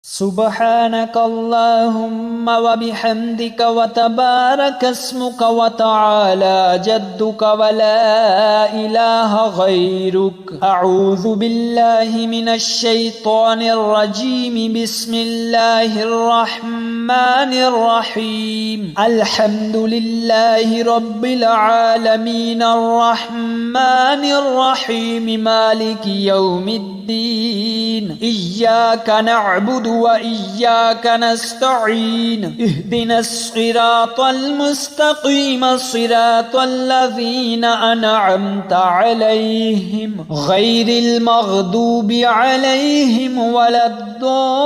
سبحانك اللهم وبحمدك وتبارك اسمك وتعالى جدك ولا إله غيرك. أعوذ بالله من الشيطان الرجيم. بسم الله الرحمن الرحيم. الحمد لله رب العالمين الرحمن الرحيم مالك يوم الدين. إياك نعبد وإياك نستعين. اهدنا الصراط المستقيم صراط الذين أنعمت عليهم غير المغضوب عليهم ولا الضالين.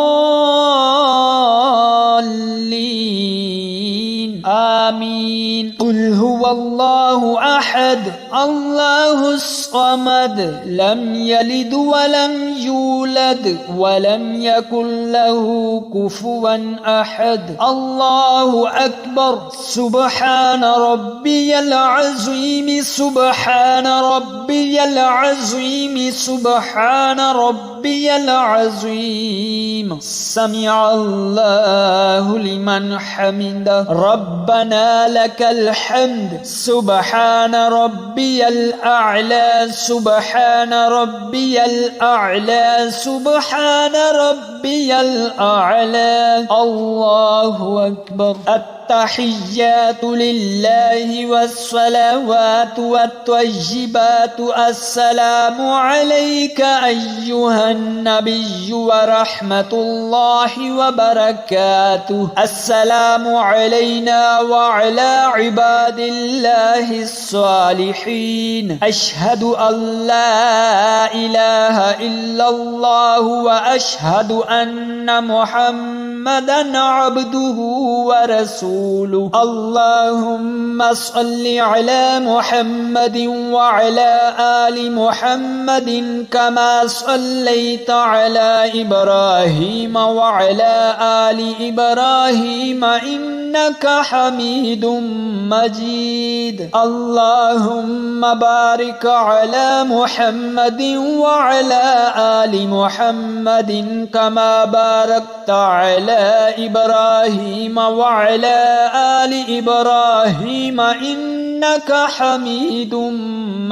آمين. قل هو الله أحد الله الصمد لم يلد ولم يولد ولم يكن له كفوا أحد. الله أكبر. سبحان ربي العظيم سبحان ربي العظيم سبحان ربي العظيم. سمع الله لمن حمده. ربنا لك الحمد. سبحان ربي الأعلى سبحان ربي الأعلى سبحان ربي الأعلى. الله أكبر. التحيات لله والصلوات والطيبات. السلام عليك أيها النبي ورحمة الله وبركاته. السلام علينا وعلى عباد الله الصالحين. أشهد أن لا إله إلا الله وأشهد أن محمدا عبده ورسوله. اللهم صل على محمد وعلى آل محمد كما صليت على إبراهيم وعلى آل إبراهيم إنك حميد مجيد. اللهم بارك على محمد وعلى آل محمد كما باركت على إبراهيم وعلى آل إبراهيم إنك حميد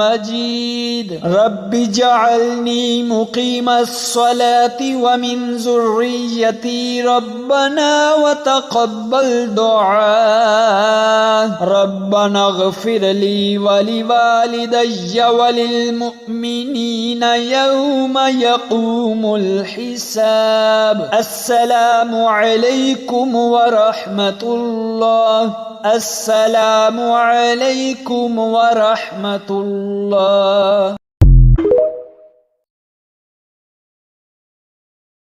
مجيد. رب اجعلني مقيم الصلاة ومن ذريتي ربنا وتقبل دعاء. ربنا اغفر لي ولوالدي وللمؤمنين يوم يقوم الحساب. السلام عليكم ورحمة الله. السلام عليكم ورحمة الله.